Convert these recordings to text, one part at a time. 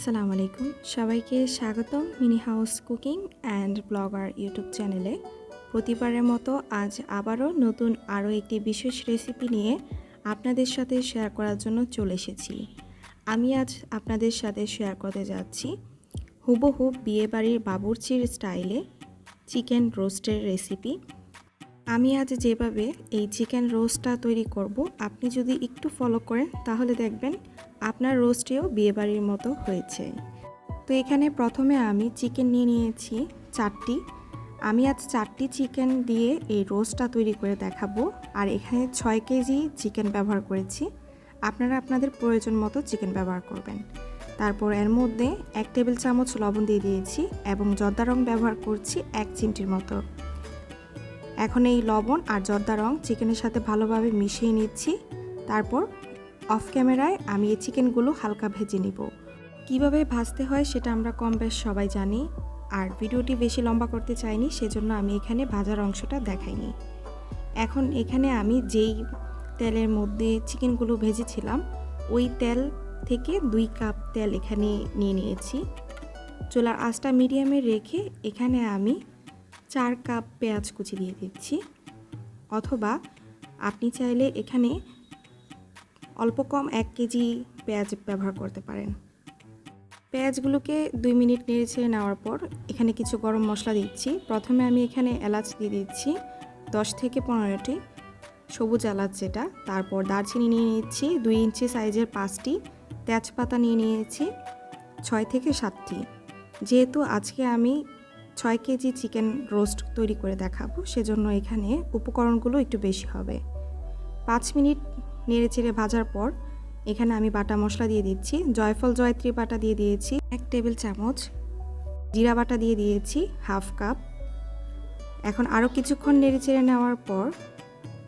আসসালামু আলাইকুম সবাইকে স্বাগতম mini house cooking and blogger YouTube চ্যানেলে। প্রতিবারের মতো আজ আবারও নতুন আরও একটি বিশেষ রেসিপি নিয়ে আপনাদের সাথে শেয়ার করার জন্য চলে এসেছি। আমি আজ আপনাদের সাথে শেয়ার করতে যাচ্ছি হুবহু বিয়েবাড়ির বাবুর্চির স্টাইলে চিকেন রোস্টের রেসিপি। আমি আজ যেভাবে এই চিকেন রোস্টটা তৈরি করব, আপনি যদি একটু ফলো করেন তাহলে দেখবেন আপনার রোস্টেও বিয়েবাড়ির মতো হয়েছে। তো এখানে প্রথমে আমি চিকেন নিয়ে নিয়েছি 4টি। আমি আজ 4টি চিকেন দিয়ে এই রোস্টটা তৈরি করে দেখাবো। আর এখানে 6 কেজি চিকেন ব্যবহার করেছি। আপনারা আপনাদের প্রয়োজন মতো চিকেন ব্যবহার করবেন। তারপর এর মধ্যে 1 টেবিল চামচ লবণ দিয়ে দিয়েছি এবং জর্দা রং ব্যবহার করছি 1 চিমটির মতো। এখন এই লবণ আর জর্দা রং চিকেনের সাথে ভালোভাবে মিশিয়ে নিচ্ছি। তারপর অফ ক্যামেরায় আমি এই চিকেনগুলো হালকা ভেজে নিব। কিভাবে ভাজতে হয় সেটা আমরা কম বেশ সবাই জানি, আর ভিডিওটি বেশি লম্বা করতে চাইনি, সেজন্য আমি এখানে ভাজার অংশটা দেখাইনি। এখন এখানে আমি যেই তেলের মধ্যে চিকেনগুলো ভেজেছিলাম ওই তেল থেকে 2 কাপ তেল এখানে নিয়ে নিয়েছি। চুলার আঁচটা মিডিয়ামে রেখে এখানে আমি 4 কাপ পেঁয়াজ কুচি দিয়ে দিচ্ছি, অথবা আপনি চাইলে এখানে অল্প কম 1 কেজি পেঁয়াজ ব্যবহার করতে পারেন। পেঁয়াজগুলোকে 2 মিনিট নেড়েচেড়ে নেওয়ার পর এখানে কিছু গরম মশলা দিচ্ছি। প্রথমে আমি এখানে এলাচ দিয়ে দিচ্ছি 10 থেকে 15টি, সবুজ এলাচ যেটা। তারপর দারচিনি নিয়ে নিচ্ছি 2 ইঞ্চি সাইজের 5টি, তেজপাতা নিয়ে নিয়েছি 6 থেকে 7টি। যেহেতু আজকে আমি 6 কেজি চিকেন রোস্ট তৈরি করে দেখাবো, সেজন্য এখানে উপকরণগুলো একটু বেশি হবে। 5 মিনিট নেড়েচেড়ে ভাজার পর এখানে আমি বাটা মশলা দিয়ে দিচ্ছি। জয়ফল জয়ত্রী বাটা দিয়ে দিয়েছি 1 টেবিল চামচ, জিরা বাটা দিয়ে দিয়েছি 1/2 কাপ। এখন আরও কিছুক্ষণ নেড়েচেড়ে নেওয়ার পর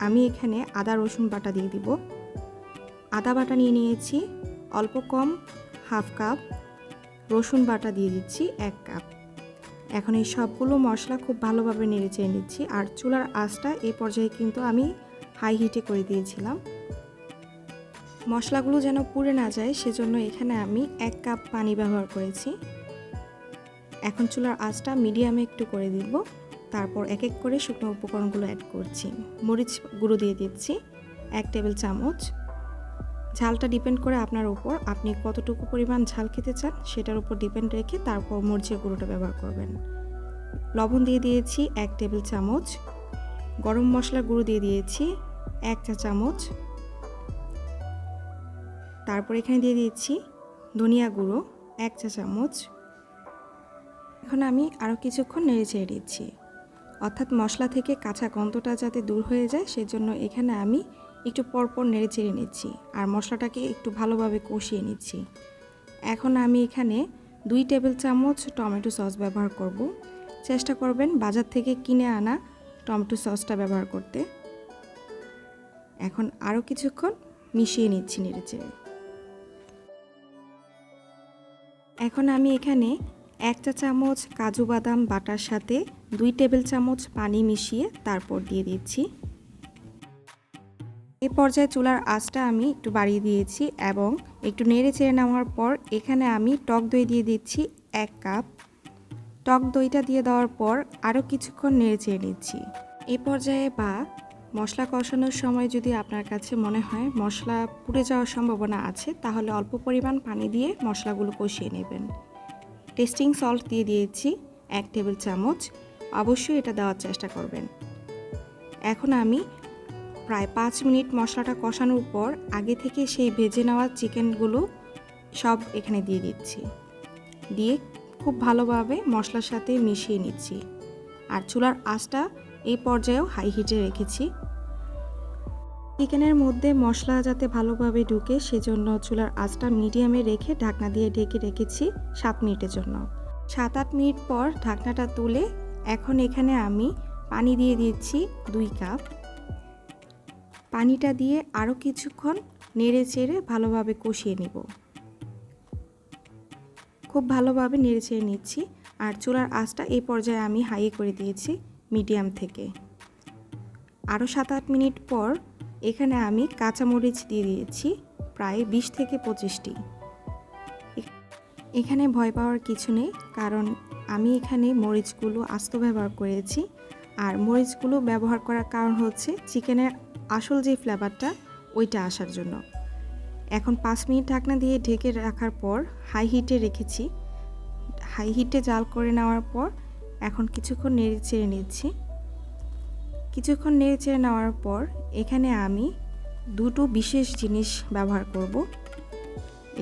আমি এখানে আদা রসুন বাটা দিয়ে দিব। আদা বাটা নিয়ে নিয়েছি অল্প কম 1/2 কাপ, রসুন বাটা দিয়ে দিচ্ছি 1 কাপ। এখন এই সবগুলো মশলা খুব ভালোভাবে নেড়েচেড়ে নিচ্ছি। আর চুলার আঁচটা এই পর্যায়ে কিন্তু আমি হাই হিটে করে দিয়েছিলাম। মশলাগুলো যেন পুড়ে না যায় সেজন্য এখানে আমি 1 কাপ পানি ব্যবহার করেছি। এখন চুলার আঁচটা মিডিয়ামে একটু করে দিব। তারপর এক এক করে শুকনো উপকরণগুলো অ্যাড করছি। মরিচ গুঁড়ো দিয়ে দিচ্ছি 1 টেবিল চামচ। ঝালটা ডিপেন্ড করে আপনার উপর, আপনি কতটুকু পরিমাণ ঝাল খেতে চান সেটার উপর ডিপেন্ড রেখে তারপর মরিচের গুঁড়োটা ব্যবহার করবেন। লবণ দিয়ে দিয়েছি 1 টেবিল চামচ। গরম মশলার গুঁড়ো দিয়ে দিয়েছি 1 চা চামচ। তারপর এখানে দিয়ে দিচ্ছি ধনিয়া গুঁড়ো 1 চা চামচ। এখন আমি আরও কিছুক্ষণ নেড়েচেড়ে দিচ্ছি, অর্থাৎ মশলা থেকে কাঁচা গন্ধটা যাতে দূর হয়ে যায় সেজন্য এখানে আমি একটু পরপর নেড়েচেড়ে নিচ্ছি আর মশলাটাকে একটু ভালোভাবে কষিয়ে নিচ্ছি। এখন আমি এখানে 2 টেবিল চামচ টমেটো সস ব্যবহার করব। চেষ্টা করবেন বাজার থেকে কিনে আনা টমেটো সসটা ব্যবহার করতে। এখন আরও কিছুক্ষণ মিশিয়ে নিচ্ছি নেড়েচেড়ে। এখন আমি এখানে 1 চা চামচ কাজু বাদাম বাটার সাথে 2 টেবিল চামচ পানি মিশিয়ে তারপর দিয়ে দিচ্ছি। এই পর্যায়ে চুলার আঁচটা আমি একটু বাড়িয়ে দিয়েছি এবং একটু নেড়ে চেড়ে নেওয়ার পর এখানে আমি টক দই দিয়ে দিচ্ছি 1 কাপ। টক দইটা দিয়ে দেওয়ার পর আরও কিছুক্ষণ নেড়ে চেড়ে নিচ্ছি। এই পর্যায়ে বা মশলা কষানোর সময় যদি আপনার কাছে মনে হয় মশলা পুড়ে যাওয়ার সম্ভাবনা আছে, তাহলে অল্প পরিমাণ পানি দিয়ে মশলাগুলো কষিয়ে নেবেন। টেস্টিং সল্ট দিয়ে দিয়েছি 1 টেবিল চামচ। অবশ্যই এটা দেওয়ার চেষ্টা করবেন। এখন আমি প্রায় 5 মিনিট মশলাটা কষানোর পর আগে থেকে সেই ভেজে নেওয়া চিকেনগুলো সব এখানে দিয়ে দিচ্ছি। দিয়ে খুব ভালোভাবে মশলার সাথে মিশিয়ে নিচ্ছি। আর চুলার আঁচটা এই পর্যায়েও হাই হিটে রেখেছি। চিকেনের মধ্যে মশলা যাতে ভালোভাবে ঢুকে সেজন্য চুলার আঁচটা মিডিয়ামে রেখে ঢাকনা দিয়ে ঢেকে রেখেছি 7 মিনিটের জন্য। 7-8 মিনিট পর ঢাকনাটা তুলে এখন এখানে আমি পানি দিয়ে দিচ্ছি 2 কাপ। পানিটা দিয়ে আরও কিছুক্ষণ নেড়ে চেড়ে ভালোভাবে কষিয়ে নেব। খুব ভালোভাবে নেড়ে চেড়ে নিচ্ছি। আর চুলার আঁচটা এই পর্যায়ে আমি হাই করে দিয়েছি মিডিয়াম থেকে। আরও 7-8 মিনিট পর এখানে আমি কাঁচামরিচ দিয়ে দিয়েছি প্রায় 20 থেকে 25টি। এখানে ভয় পাওয়ার কিছু নেই, কারণ আমি এখানে মরিচগুলো আস্ত ব্যবহার করেছি। আর মরিচগুলো ব্যবহার করার কারণ হচ্ছে চিকেনের আসল যে ফ্লেভারটা ওইটা আসার জন্য। এখন 5 মিনিট ঢাকনা দিয়ে ঢেকে রাখার পর হাই হিটে রেখেছি। হাই হিটে জাল করে নেওয়ার পর এখন কিছুক্ষণ নেড়ে চেড়ে নিচ্ছি। কিছুক্ষণ নেড়ে চেড়ে নেওয়ার পর এখানে আমি দুটো বিশেষ জিনিস ব্যবহার করব।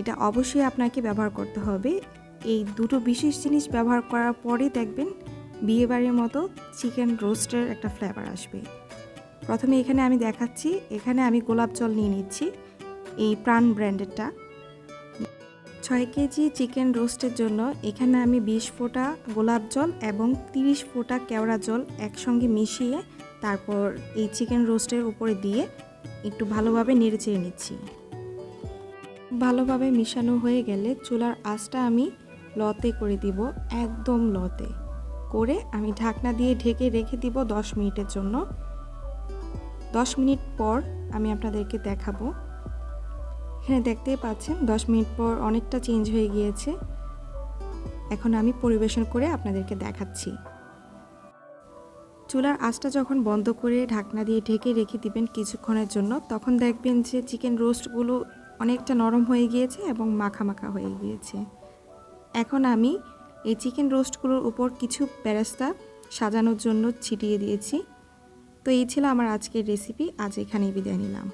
এটা অবশ্যই আপনাকে ব্যবহার করতে হবে। এই দুটো বিশেষ জিনিস ব্যবহার করার পরে দেখবেন বিয়েবাড়ির মতো চিকেন রোস্টের একটা ফ্লেভার আসবে। প্রথমে এখানে আমি দেখাচ্ছি, এখানে আমি গোলাপ জল নিয়ে নিচ্ছি, এই প্রাণ ব্র্যান্ডেরটা। 6 কেজি চিকেন রোস্টের জন্য এখানে আমি 20 ফোঁটা গোলাপ জল এবং 30 ফোঁটা কেওড়া জল একসঙ্গে মিশিয়ে তারপর এই চিকেন রোস্টের উপরে দিয়ে একটু ভালোভাবে নেড়েচেড়ে নিচ্ছি। ভালোভাবে মিশানো হয়ে গেলে চুলার আঁচটা আমি লতে করে দিব, একদম লতে করে আমি ঢাকনা দিয়ে ঢেকে রেখে দিব 10 মিনিটের জন্য। 10 মিনিট পর আমি আপনাদেরকে দেখাবো। এখানে দেখতেই পাচ্ছেন 10 মিনিট পর অনেকটা চেঞ্জ হয়ে গিয়েছে। এখন আমি পরিবেশন করে আপনাদেরকে দেখাচ্ছি। চুলার আঁচটা যখন বন্ধ করে ঢাকনা দিয়ে ঢেকে রেখে দিবেন কিছুক্ষণের জন্য, তখন দেখবেন যে চিকেন রোস্টগুলো অনেকটা নরম হয়ে গিয়েছে এবং মাখা মাখা হয়ে গিয়েছে। এখন আমি এই চিকেন রোস্টগুলোর উপর কিছু বেরেস্তা সাজানোর জন্য ছিটিয়ে দিয়েছি। তো এই ছিল আমার আজকের রেসিপি। আজ এখানেই বিদায় নিলাম।